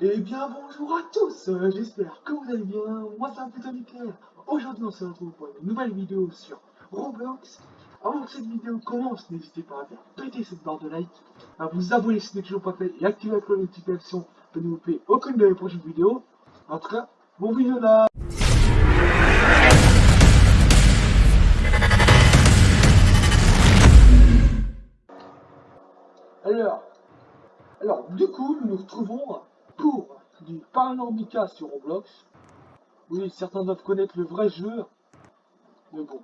Eh bien bonjour à tous, j'espère que vous allez bien, moi c'est un plutôt nickel. Aujourd'hui on se retrouve pour une nouvelle vidéo sur Roblox. Avant que cette vidéo commence, n'hésitez pas à faire péter cette barre de like, à vous abonner si ce n'est toujours pas fait et activer la cloche de notification pour ne louper aucune de mes prochaines vidéos. En tout cas, bon visionnage. Alors, du coup nous nous retrouvons pour du Paranormica sur Roblox. Oui, certains doivent connaître le vrai jeu, mais bon.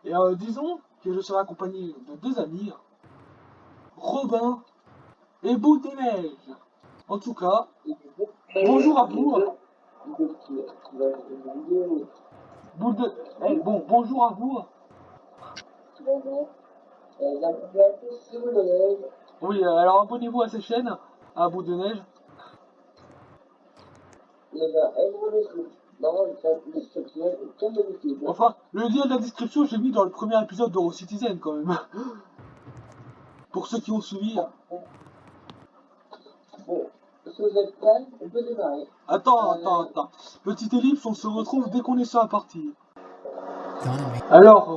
Et disons que je serai accompagné de deux amis, Robin et Bout des Neiges. En tout cas, bonjour à vous. Bout de... bon, bonjour à vous. Oui, alors abonnez-vous à ces chaînes, à Bout de Neige. Enfin, le lien de la description, j'ai mis dans le premier épisode d'Eurocitizen quand même. Pour ceux qui ont suivi. Bon, si vous êtes prêts, on peut démarrer. Attends. Petite ellipse, on se retrouve dès qu'on est sur la partie. Alors,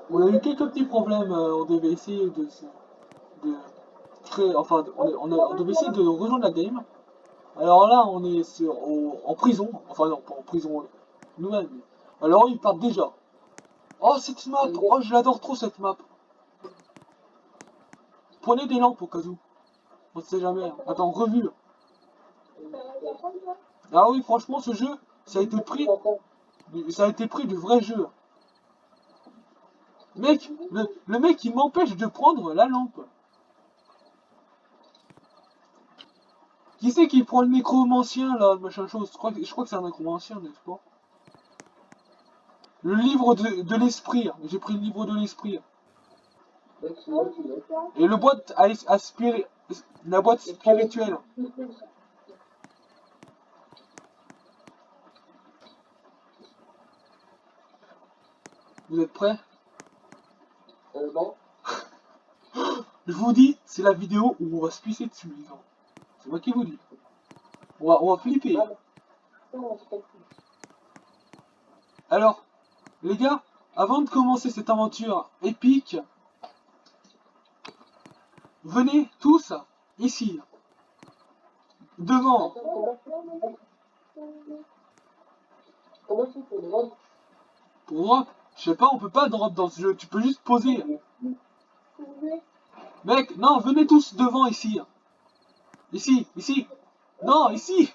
on a eu quelques petits problèmes, on devait essayer de créer, enfin, on devait essayer de rejoindre la game. Alors là, on est en prison, enfin non, pas en prison nouvelle, mais... Alors ils partent déjà. Oh, cette map, oh, je l'adore trop cette map. Prenez des lampes au cas où, on ne sait jamais. Attends, revue. Ah oui, franchement, ce jeu, ça a été pris du vrai jeu. Mec, le mec, il m'empêche de prendre la lampe. Qui c'est qui prend le nécromancien, là, le machin chose? Je crois que c'est un nécromancien, n'est-ce pas? Le livre de l'esprit. J'ai pris le livre de l'esprit. Et le boîte la boîte spirituelle. Vous êtes prêts? Non. Je vous dis, c'est la vidéo où on va se pisser dessus, les gens. C'est moi qui vous dis. On va flipper. Alors, les gars, avant de commencer cette aventure épique, venez tous ici, devant. Pour drop, je sais pas, on peut pas drop dans ce jeu, tu peux juste poser. Mec, non, venez tous devant ici. Ici. Non, ici.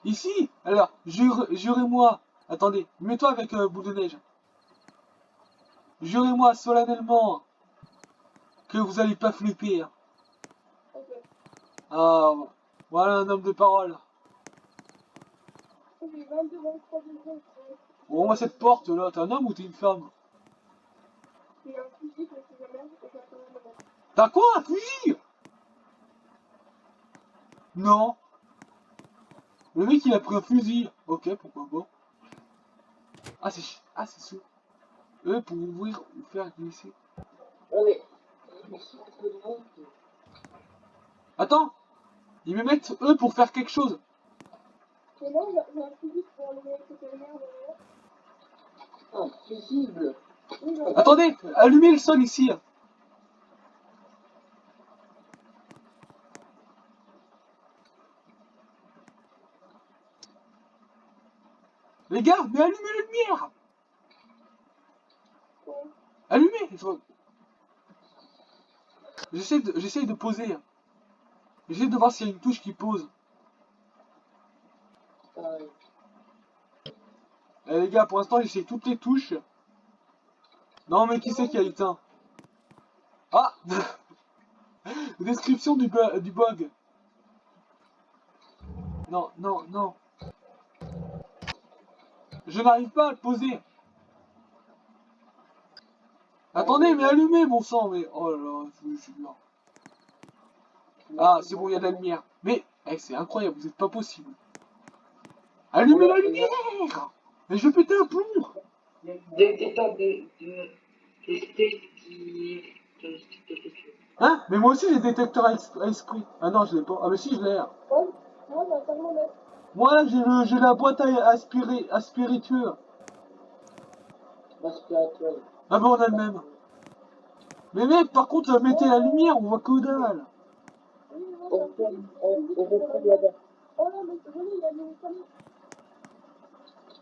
Ici. Alors, jurez-moi. Attendez, mets-toi avec boule de neige. Jurez-moi solennellement que vous allez pas flipper. Ah, voilà un homme de parole. Bon, moi cette porte là, t'es un homme ou t'es une femme? T'as quoi, un fusil? Non. Le mec il a pris un fusil. Ok, pourquoi pas. C'est sûr. Pour ouvrir ou faire glisser. Attends, ils me mettent eux pour faire quelque chose. Invisible. Attendez, allumez le sol ici. Les gars, mais allumez la lumière. Allumez. J'essaie de poser. J'essaie de voir s'il y a une touche qui pose. Les gars, pour l'instant, j'essaie toutes les touches. Non, mais qui c'est qui a éteint? Ah. Description du bug. Non. Je n'arrive pas à le poser. Attendez, mais allumez, bon sang, mais... Oh là là, je suis là. Ah, c'est bon, il y a de la lumière. Mais, c'est incroyable, vous êtes pas possible. Allumez la lumière. Mais je vais péter un plomb. Hein? Mais moi aussi j'ai détecteur à esprit. Ah non, je l'ai pas. Ah mais si, je l'ai. Ouais, moi, j'ai un thermomètre. Moi là, j'ai la boîte à aspiritueux. Aspirateur. Ah bah on a le même. Mais mec, par contre, mettez la lumière, on voit que dalle. On retourne là-bas. Oh non, mais venez, il y a des familles.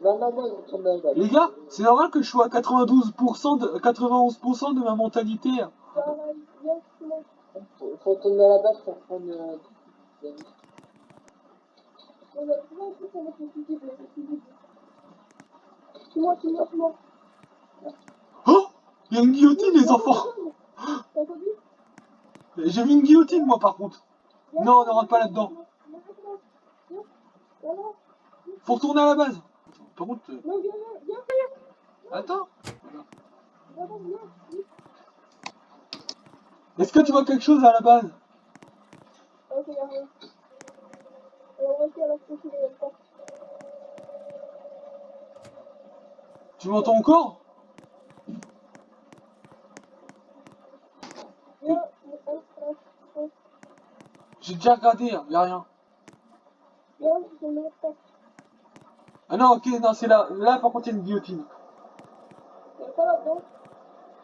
Non, non, moi, je retourne là-bas. Les gars, c'est normal que je sois à 91% de ma mentalité. Faut retourner à la base pour prendre... Suis-moi. Oh, il y a une guillotine, les enfants. J'ai mis une guillotine, moi, par contre. Non, on ne rentre pas là-dedans. Faut retourner à la base. Par contre... Attends. Est-ce que tu vois quelque chose à la base? Tu m'entends encore? J'ai déjà regardé, hein, y'a rien. Ah non, ok, non, c'est là. Là, par contre, il y a une guillotine.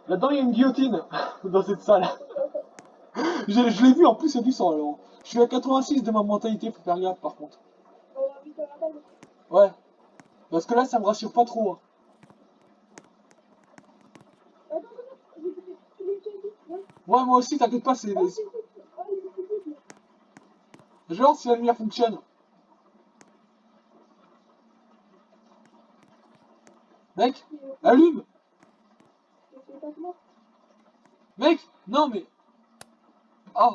Là-dedans, il y a une guillotine. Dans cette salle. Je l'ai vu, en plus, il y a du sang, alors. Je suis à 86 de ma mentalité, faut faire gaffe, par contre. Ouais. Parce que là, ça me rassure pas trop. Hein. Ouais, moi aussi, t'inquiète pas, c'est... Genre, si la lumière fonctionne. Mec, allume. Mec, non, mais... Ah,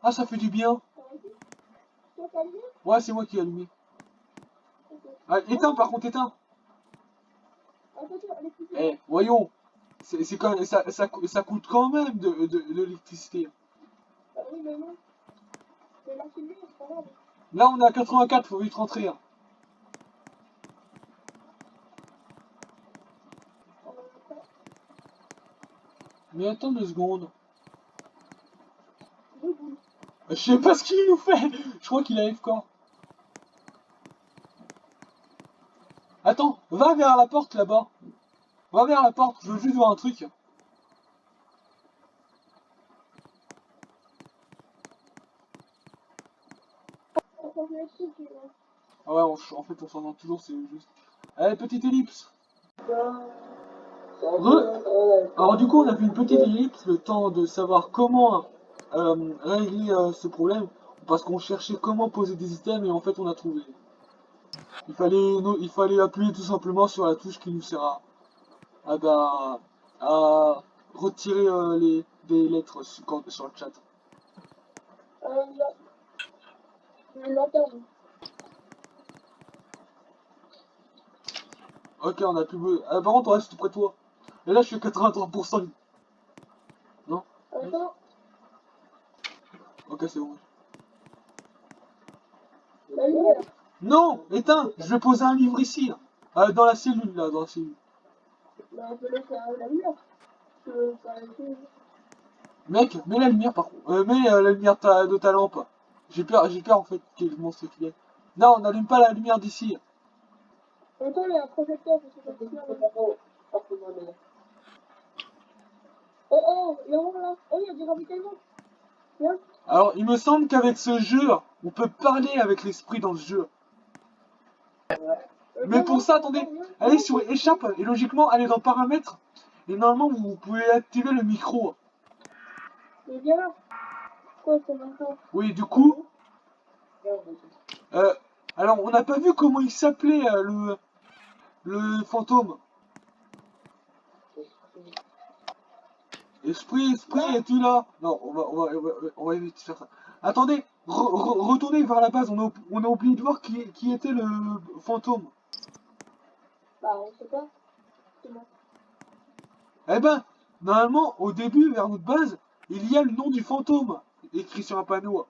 ah, ça fait du bien. Ouais, c'est moi qui ai allumé. Ah, éteins, par contre, éteins. Eh, voyons. C'est quand même, ça coûte quand même de l'électricité. Là, on est à 84, faut vite rentrer. Hein. Mais attends 2 secondes. Je sais pas ce qu'il nous fait. Je crois qu'il a FK. Attends, va vers la porte là-bas. Va vers la porte, je veux juste voir un truc. Ah ouais, en fait, on s'entend toujours, c'est juste... Allez, petite ellipse. Alors du coup, on a fait une petite ellipse, le temps de savoir comment régler ce problème, parce qu'on cherchait comment poser des items et en fait on a trouvé. Il fallait appuyer tout simplement sur la touche qui nous sert à retirer des lettres sur le chat. Ok, on a plus besoin. Ah, par contre, on reste près de toi. Et là, je suis à 83%. Non? Ok, c'est bon. Non, éteins, je vais poser un livre ici. Dans la cellule, là, dans la cellule. Mec, mets la lumière par contre. Mets la lumière de ta lampe. J'ai peur en fait qu'il monstre qu'il est. Non, on n'allume pas la lumière d'ici. Attends, il y a un projecteur, Oh, il y a un là. Oh, il y a du ravitaillement. Viens. Alors, il me semble qu'avec ce jeu, on peut parler avec l'esprit dans ce jeu. Mais pour ça, attendez, allez sur échappe et logiquement, allez dans paramètres. Et normalement, vous pouvez activer le micro. Mais viens là. Quoi, c'est maintenant? Oui, du coup. Alors, on n'a pas vu comment il s'appelait le fantôme. Esprit, es-tu là? Non, on va éviter de faire ça. Attendez, retournez vers la base, on a oublié de voir qui était le fantôme. Bah, on sait pas. Eh ben, normalement, au début, vers notre base, il y a le nom du fantôme, écrit sur un panneau.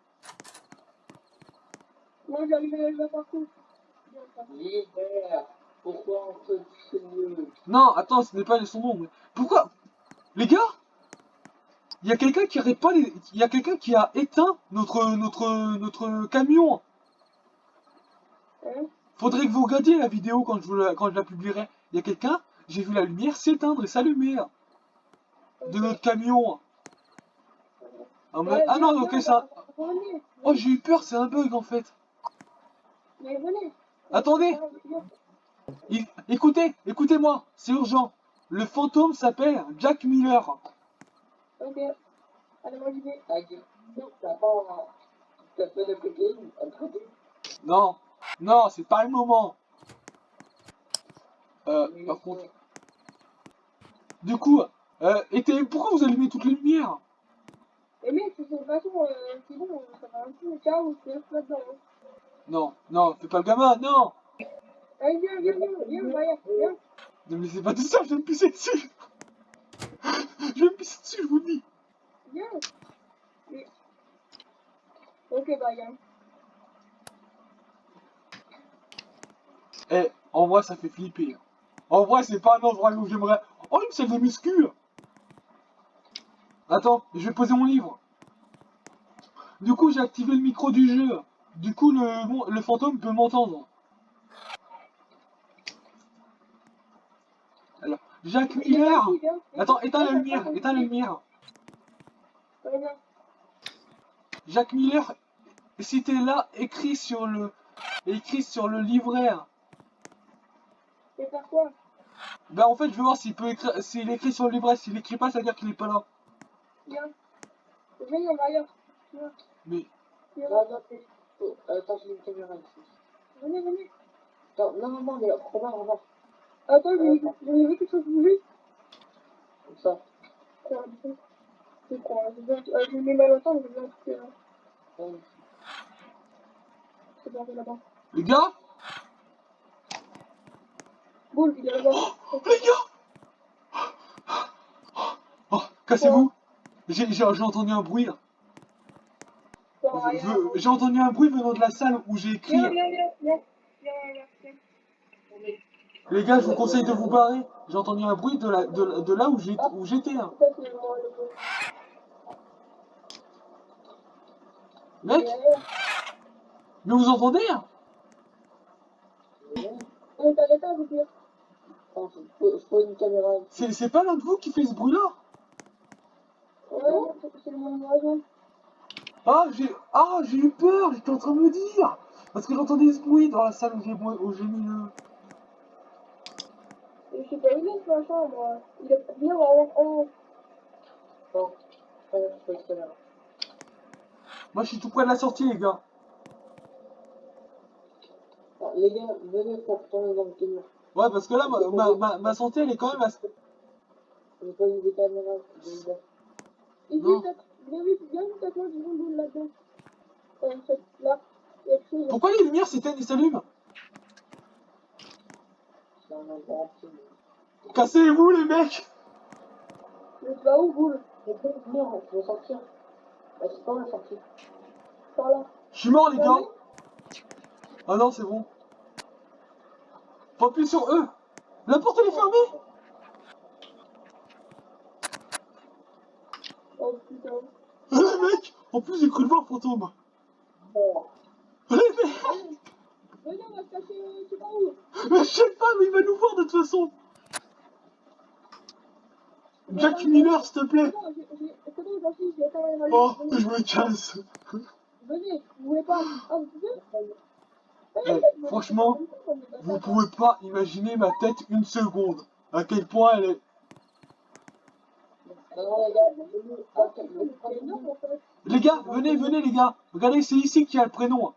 Moi, j'ai allumé la lumière partout. Pourquoi on fait ce mieux? Non, attends, ce n'est pas son nom. Mais... Pourquoi? Les gars? Il y a quelqu'un qui arrête pas les... Il y a quelqu'un qui a éteint notre camion. Hein? Faudrait que vous regardiez la vidéo quand je la publierai. Il y a quelqu'un, j'ai vu la lumière s'éteindre et s'allumer de notre camion. Ah non, ok, ça... Venez, Oh, j'ai eu peur, c'est un bug en fait. mais venez. Attendez, écoutez, écoutez-moi, c'est urgent. Le fantôme s'appelle Jack Miller. Ok. Allez, moi j'y vais. Non, t'as pas... T'as fait le cocaïne à côté? Non, non, c'est pas le moment. Par contre... Du coup, pourquoi vous allumez toutes les lumières? Mais mec, de toute façon, c'est bon, ça va un peu. Ciao, je te laisse là-dedans. Non, non, fais pas le gamin, non. Allez, viens, Maya, viens. Ne me laissez pas tout ça, je vais me pisser dessus. Je vais me pisser dessus, je vous le dis. Viens. Mais... Ok, Maya. Eh, en vrai, ça fait flipper. En vrai, c'est pas un endroit où j'aimerais... Oh, une salle de muscu. Attends, je vais poser mon livre. Du coup, j'ai activé le micro du jeu. Du coup, le fantôme peut m'entendre. Alors, Jack Miller. Attends, éteins la lumière, éteins la lumière. Jack Miller, si t'es là, écris sur le livret. C'est faire quoi? Ben en fait, je veux voir s'il peut écrire, s'il écrit sur le livret. S'il écrit pas, ça veut dire qu'il est pas là. Viens. Viens, Maya. Viens. Mais... Viens. Attends, j'ai une caméra ici. Venez. Attends, non, mais remarque. Attends, j'ai vu quelque chose bouger. Comme ça. Quoi, c'est quoi? Je mets mal au temps, je viens que... C'est bon, c'est là-bas. Les gars, Boule, il est là-bas. les gars. Oh, cassez-vous. J'ai entendu un bruit là. J'ai entendu un bruit venant de la salle où j'ai écrit. Viens. Les gars, je vous conseille de vous barrer. J'ai entendu un bruit de là où j'étais. Hein. Mec, mais vous entendez hein? C'est pas l'un de vous qui fait ce bruit là? J'ai eu peur, j'étais en train de me dire. Parce que j'entendais ce bruit dans la salle où j'ai mis le... Je sais pas, il est dans la chambre. Il est bien en... Bon, je fais ça. Moi, je suis tout près de la sortie, les gars. Ah, les gars, venez pour tourner dans le camion. Ouais, parce que là, ma santé, elle est quand même assez... J'ai pas eu des caméras. Ici, viens peut-être moi, du monde là-dedans. Là, il y a quelque chose. Pourquoi les lumières s'éteignent et s'allument? C'est un endroit petit. Cassez-vous, les mecs! Mais tu vas où, boule? Mais viens, je veux sortir. Bah, c'est pas la sortie. Par là. Je suis mort, les gars! Ah non, c'est bon. Faut appuyer sur eux! La porte, elle est fermée! Oh putain. Les mecs! En plus, j'ai cru le voir, fantôme! Bon. Les mecs! Venez, on va se cacher, je sais pas où. Mais je sais pas, mais il va nous voir de toute façon! Jack Miller, s'il te plaît! C'est bon, j'en suis, j'ai éteint la lumière. Oh, je me casse! Venez, vous voulez pas? Ah, vous pouvez? Franchement, vous pouvez pas imaginer ma tête une seconde. À quel point elle est... Les gars, venez, les gars. Regardez, c'est ici qu'il y a le prénom.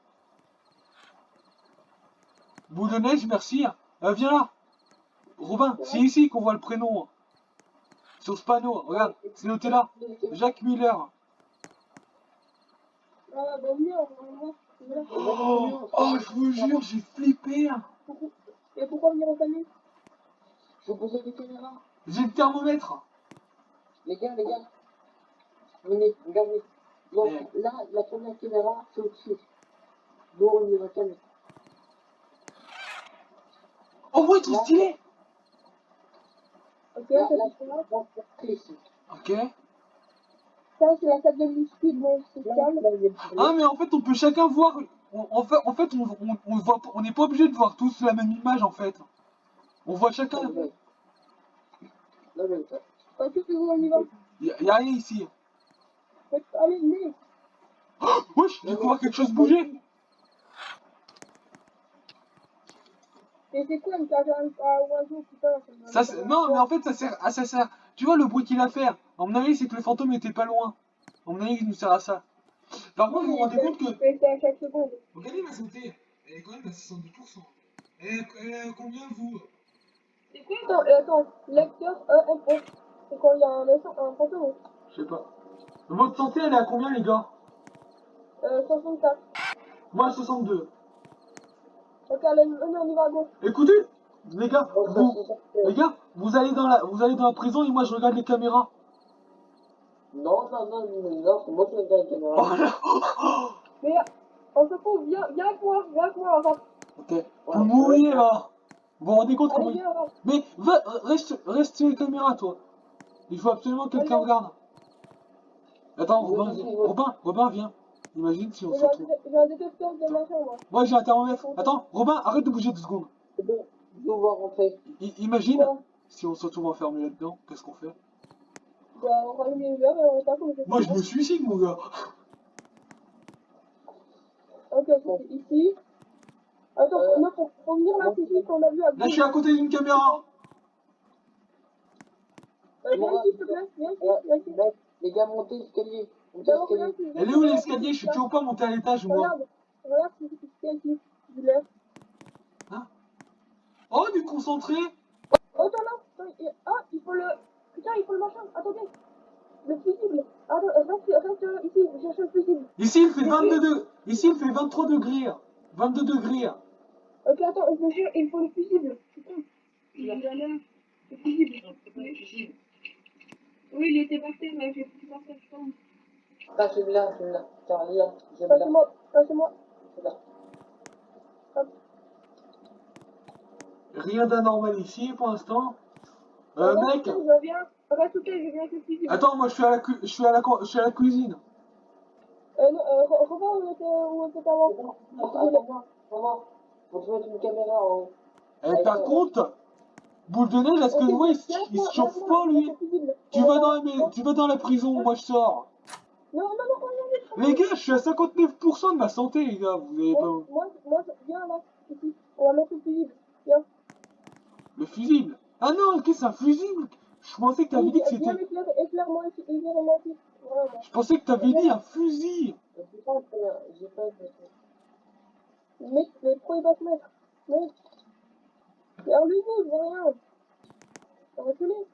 Boule de neige, merci. Viens là. Robin, c'est ici qu'on voit le prénom. Sur ce panneau, regarde, c'est noté là. Jack Miller. Oh, je vous jure, j'ai flippé. Et pourquoi venir au camion? Je vous posais des caméras. J'ai le thermomètre. Les gars, venez, regardez. Donc là, la première caméra, c'est au-dessus. Nous, on est la caméra. Oh ouais, trop stylé. Ok, là, ici. Ok. Ça, c'est la salle de muscu de mon social. Ah, mais en fait, on peut chacun voir. En fait, on voit, on n'est pas obligé de voir tous la même image, en fait. On voit chacun. Non, mais ça. Ok, c'est bon, on y va. Y a rien ici. Allez, venez. Wesh, j'ai cru voir quelque chose bouger. Et c'est quoi une cage à oiseaux, putain? Non, mais en fait, ça sert. Ah, ça sert. Tu vois le bruit qu'il a fait. À mon avis, c'est que le fantôme était pas loin. À mon avis, il nous sert à ça. Par contre, vous vous rendez compte que. C'est à chaque seconde. Regardez ma santé. Elle est quand même à 62%. Elle est à combien, vous? C'est quoi? Attends, lecteur EMO. C'est quand il y a un fantôme. Je sais pas. Votre santé, elle est à combien, les gars? 64. Moi, 62. Ok, allez, on y va à gauche. Écoutez, les gars, vous allez dans la prison et moi je regarde les caméras. Non, c'est moi qui regarde les caméras. Oh là. Mais on se fout, viens avec moi, Raph. Ok. Vous mourriez là. Vous vous rendez compte Allez, comment viens, Raph. Mais reste sur les caméras, toi. Il faut absolument que quelqu'un Allez. regarde. Attends, Robin, viens. Imagine si on se retrouve. J'ai un détecteur de machin, moi. Moi j'ai un thermomètre. Attends, Robin, arrête de bouger 2 secondes. C'est bon, on va rentrer. Imagine Quoi? si on se retrouve enfermé là-dedans, qu'est-ce qu'on fait? Bah, on rallume les lumières et on est pas comme Moi je me suicide, mon gars. Ok, c'est ici. Attends, non, faut venir là, c'est ici qu'on a vu à Là je suis à côté d'une caméra. Viens ici, s'il te plaît, viens ici. Les gars, montez l'escalier. Elle est où l'escalier? Je suis toujours pas monté à l'étage, moi. Regarde, c'est ici. Dis-le. Hein? Oh, du concentré. Oh, attends, il faut le... Putain, il faut le machin, attendez. Le fusible. Attends, reste ici, je cherche le fusible. Ici, il fait 22 degrés. Ici, il fait 23 degrés. 22 degrés. Ok, attends, il faut le fusible. Putain. Il a là. Le fusible. Oui, il était par terre, là, j'ai pris par terre, je pense. Ah, celui-là. Tiens, là, c'est moi. C'est moi. C'est là. Hop. Rien d'anormal ici pour l'instant. Mec. Je viens. Reste ok, je viens avec le fusible. Attends, moi je suis à la cuisine. Non, revois où était avant. Attends, faut te mettre une caméra en haut. Par contre, boule de neige, est-ce que je vois, il se chauffe pas lui? Tu vas dans la prison, moi je sors. Non, Les gars, je suis à 59% de ma santé, les gars. Vous avez pas. Moi, viens là, ici. On va mettre le fusible. Viens. Le fusible? Ah non, ok, c'est un fusible. Je pensais que t'avais dit que c'était. Éclaire-moi ici. Voilà. Je pensais que t'avais dit un fusil. J'ai pas de... Mais pourquoi il va se mettre? Mais... Regardez-vous, je vois rien. Reculez.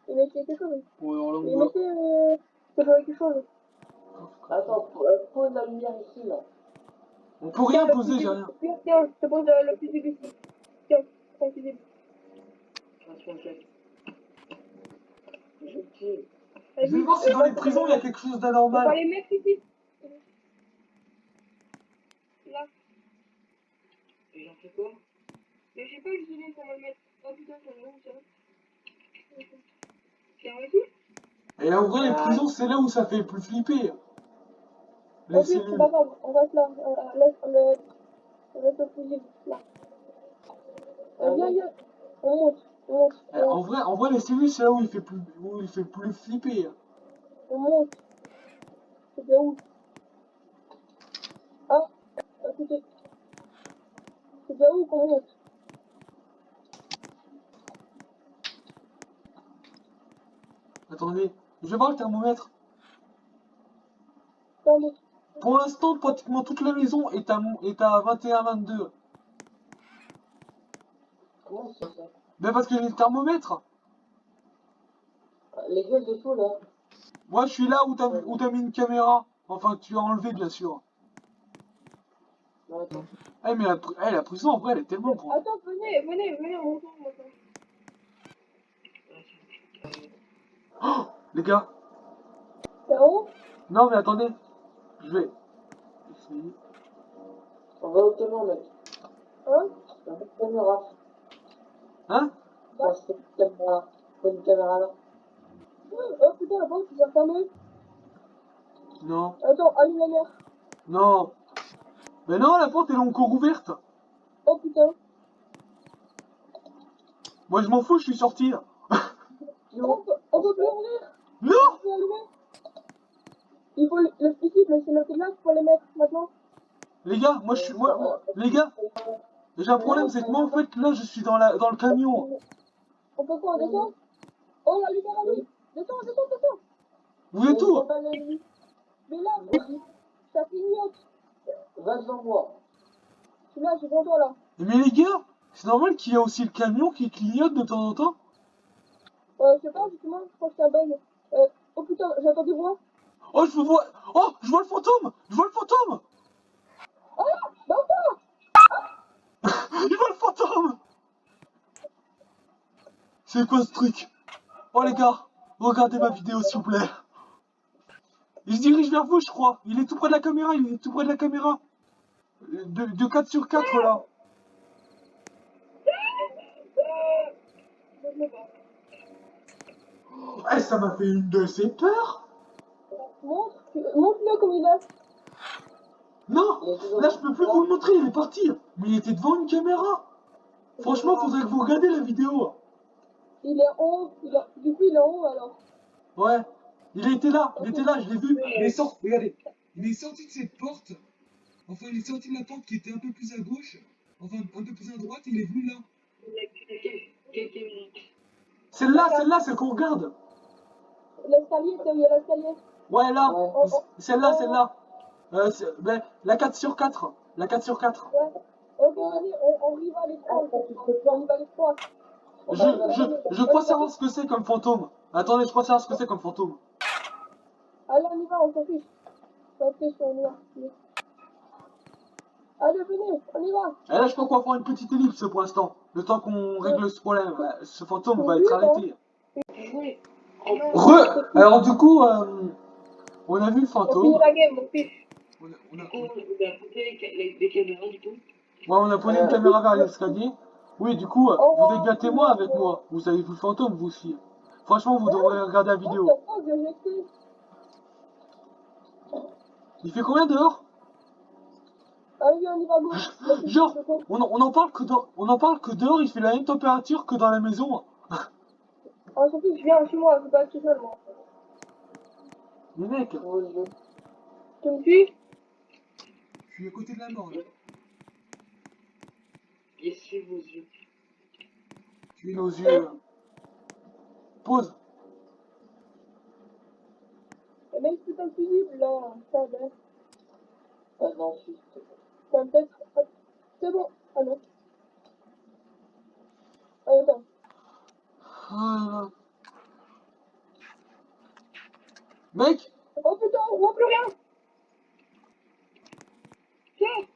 Il met quelque chose. Il mettait... ça doit quelque chose. Attends, pose la lumière ici, là. On peut rien poser, j'ai rien. Tiens, je te pose le fusible ici. Tiens, prends le fusible. Je vais voir si dans les prisons il y a quelque chose d'anormal. On va les mettre ici. Là. Et j'en fais quoi? Mais je sais pas, je sais qu'on va le mettre. Oh putain, ça va où ça? C'est un ici? Et en vrai, les prisons, c'est là où ça fait le plus flipper. Ok, c'est pas grave, on reste là. Laisse le fusible, là. Viens, on monte. En vrai, les cellules, c'est là où il fait plus flipper. On monte. C'est bien où? Ah, écoutez. C'est bien où qu'on monte? Attendez, je vais voir le thermomètre. Attendez. Pour l'instant, pratiquement toute la maison est à 21-22. Comment c'est ça? Ben parce que j'ai le thermomètre. Les gueules de tout, là. Moi, je suis là où t'as mis une caméra. Enfin, que tu as enlevé, bien sûr. Attends. Mais la prison, en vrai, elle est tellement grande. Attends, venez, on monte maintenant. Oh, les gars. C'est en haut? Non, mais attendez. Je vais essayer. On va au camion, mec. Hein? On va au caméra. Hein? C'est une caméra. Faut une caméra là. Oh putain, la porte, ils ont fermé. Non. Attends, allume la lumière. Non. Mais non, la porte elle est encore ouverte. Oh putain. Moi je m'en fous, je suis sorti. On peut plus ouvrir. Non. On peut allumer. Il faut le fusible, c'est noté là, il faut les mettre maintenant. Les gars, moi je suis. Les gars, j'ai un problème, c'est que moi en fait là je suis dans le camion. On peut quoi, on descend? Oh la lumière allume. Descends. Vous êtes où? Mais là, ça clignote. Va devant moi. Je suis là, je suis devant toi là. Mais les gars, c'est normal qu'il y a aussi le camion qui clignote de temps en temps. Je sais pas, justement, je crois que c'est un bug. Oh putain, j'entends des voix. Oh, je vois. Oh, je vois le fantôme. Je vois le fantôme. Ah, bah quoi? Je vois le fantôme. C'est quoi ce truc? Oh les gars, regardez ma vidéo s'il vous plaît. Il se dirige vers vous, je crois. Il est tout près de la caméra, De 4 sur 4 là. Eh, ça m'a fait une de ces peurs. Montre-le comme il est. Non, là je peux plus vous le montrer, il est parti. Mais il était devant une caméra. Franchement, faudrait que vous regardiez la vidéo. Il est en haut, du coup il est en haut alors. Ouais, il était là, je l'ai vu. Il est sorti, regardez. Il est sorti de cette porte. Enfin, il est sorti de la porte qui était un peu plus à gauche. Enfin, un peu plus à droite, il est venu là. Celle-là, celle qu'on regarde. L'escalier, c'est où il y a l'escalier. Ouais, là. Celle-là. Ben, la 4 sur 4. La 4 sur 4. Ouais. Ok, vas-y, on y va les trois. On y va les trois. Je crois savoir ce que c'est comme fantôme. Attendez, je crois savoir ce que c'est comme fantôme. Allez, on y va, on s'en fiche. On y va. Allez, venez, on y va. Et là, je crois qu'on va faire une petite ellipse pour l'instant. Le temps qu'on règle ce problème. Ce fantôme va être arrêté. Alors du coup, on a vu le fantôme. On finit la game, mon fils. On a posé les caméras du coup. Ouais, on a posé une caméra vers l'escalier. Oui, du coup, vous êtes bien témoin avec moi. Vous avez vu le fantôme, vous aussi. Franchement, vous devrez regarder la vidéo. Il fait combien dehors? Allez, on y va, go. Genre, on en parle que dehors, il fait la même température que dans la maison. Ah, surtout, je viens chez moi, je suis pas tout seul, moi. Mais mec, Tu me suis? je suis à côté de la mort là. Je suis vos yeux. Suis nos yeux. Pause. Eh ben, c'est un fusible là, ça va. Ah non, ça peut-être. C'est bon. Ah non. Attends. Ah, mec, Oh putain, on voit plus rien. Tiens,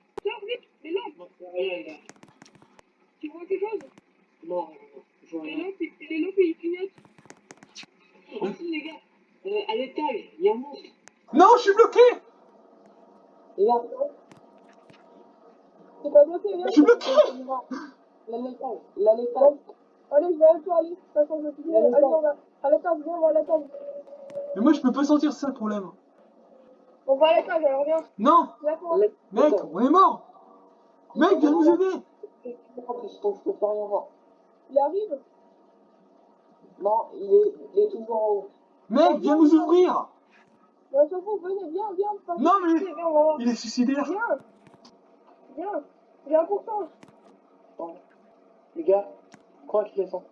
vite, les lampes. Rien, là. Tu vois quelque chose? Non, je vois rien. Les lampes, ils clignotent. Aussi, les gars, à l'étage, il y a un monstre. non, je suis bloqué. Regarde. T'es pas bloqué, viens. Je suis bloqué. L'étage. Allez, je vais avec toi, allez. De toute façon, je vais te dire. Allez, on va. À l'étage, viens, on va à l'étage. Mais moi, je peux pas sentir, c'est ça le problème. On va à l'étage, alors viens. Non. Mec, on est mort. Mec, viens nous aider. Je peux pas rien voir. Il arrive? Non, il est toujours en haut. Mec, viens nous ouvrir. On s'en fout, venez, viens. Non, mais il est suicidaire. Viens. J'ai 1%. Bon. Les gars, je crois qu'il descend.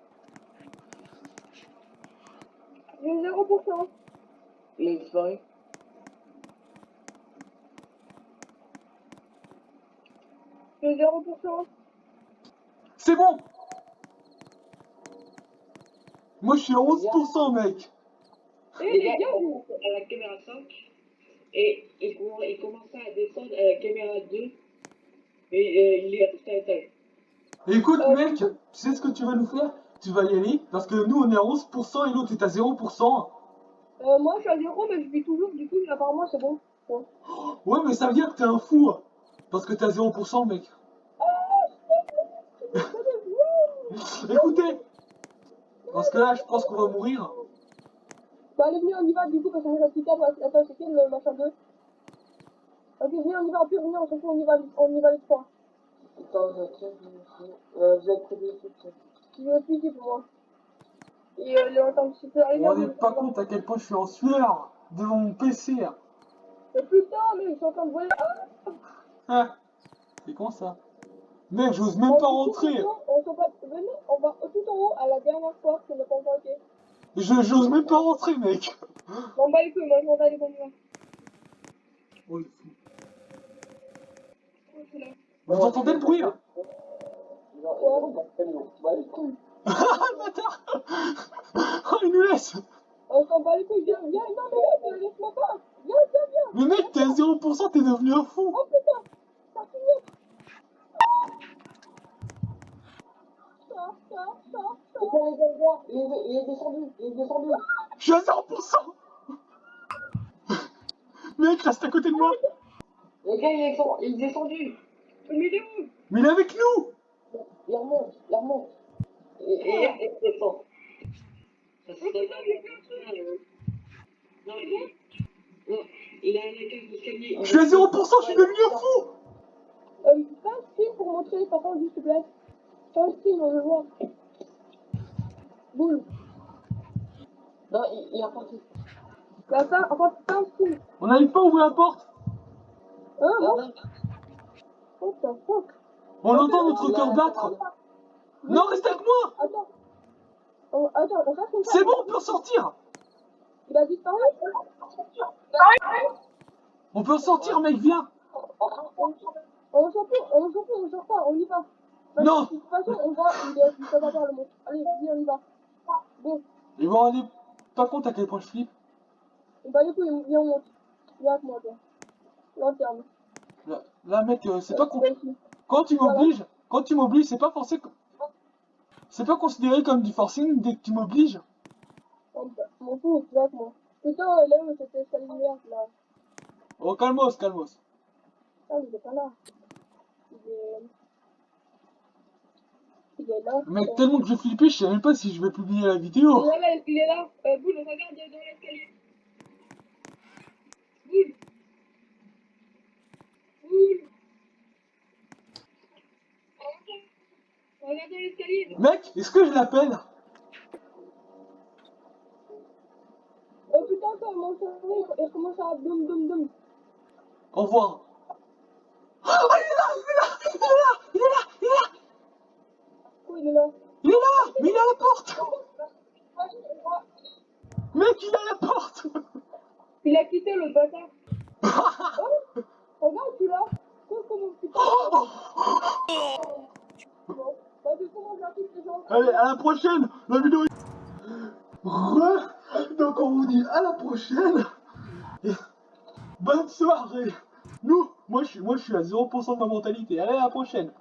J'ai 0%. Il a disparu. J'ai 0%. C'est bon. Moi, je suis à 11%, mec. Les gars, à la caméra 5 et il commençait à descendre à la caméra 2 et il est resté à l'étage. Écoute, mec, tu sais ce que tu vas nous faire? Tu vas y aller parce que nous, on est à 11% et l'autre est à 0%. moi, je suis à 0, mais je vis toujours, du coup, apparemment, c'est bon. Ouais. Ouais, mais ça veut dire que t'es un fou. Parce que t'es à 0%, mec. Écoutez, parce que là, je pense qu'on va mourir. Bah allez, venez, on y va du coup parce qu'on est resté 4. Attends, c'est quel le machin 2? Ok, venez, on y va, au pire, venez, on s'en fout, on y va les 3. Attends, vous êtes prévenus toutes. Je vais expliquer pour moi. Et le attends, je peux Vous vous rendez pas compte à quel point je suis en sueur devant mon PC. Mais putain, mais ils sont en train de voler. Ah, c'est con ça. Mec, j'ose même pas rentrer. Venez, on va tout en haut à la dernière porte, c'est le pas encore ok. J'ose même pas rentrer, mec. Bon, bah les couilles, moi je m'en vais aller bon vivant. Oh le fou. Oh, c'est là. Vous entendez le bruit là? Ah, le bâtard. Oh, il nous laisse. On s'en bat les couilles, viens, non mais mec, laisse-moi pas. Viens. Mais mec, t'es à 0%, t'es devenu un fou. Oh putain, ça finit. Il est descendu. Je suis à 0%. Mec, reste à côté de moi. Le gars, il est descendu. Mais il est où? Mais il est avec nous. Il remonte. Et il descend. Ça se non, il a la cage d'escalier. Je suis à 0%, je suis devenu un fou. Fais un stream pour montrer par contre, s'il te plaît. Fais un stream, on veut voir. Boule. Non, il est reparti. Bah, fais un stream. On n'arrive pas à ouvrir la porte. Hein? What the fuck? On entend notre cœur battre. Non, reste avec moi. Attends, on reste comme ça. C'est bon, on peut sortir. Il a disparu? On peut sortir, mec, viens. On s'en fout, on sort pas, on y va. Non. De toute façon, on va, ça va pas le monstre. Allez, viens, on y va. Bon, Ils vont aller pas compte à quel point je flippe. on va les couilles, viens, on monte. Viens avec moi, toi. Lanterne. Là, mec, c'est pas con. Ici. Quand tu m'obliges, c'est pas forcé. C'est pas considéré comme du forcing dès que tu m'obliges. M'en fous, viens avec moi. Putain, là où c'était escalier de merde, là. Oh, calmos. Ah, il est pas là. Il est là. Mec, tellement que je flippais, je sais même pas si je vais publier la vidéo. Il est là. Boule, regarde dans l'escalier. Boule. Regarde dans l'escalier. Mec, est-ce que je l'appelle? Oh putain, attends, mon cerveau, il commence à boum. Au revoir. Oh, il est là. Oh, il est là. Il est là, mais il est à la porte. Mec, il est à la porte. Il a quitté le bâtard. Oh, regarde, tu l'as. Comment tu parles? Bon, bah du coup, moi j'invite les gens. Allez, à la prochaine. La vidéo est... Donc on vous dit à la prochaine. Et bonne soirée. Moi je suis à 0% de ma mentalité. Allez, à la prochaine.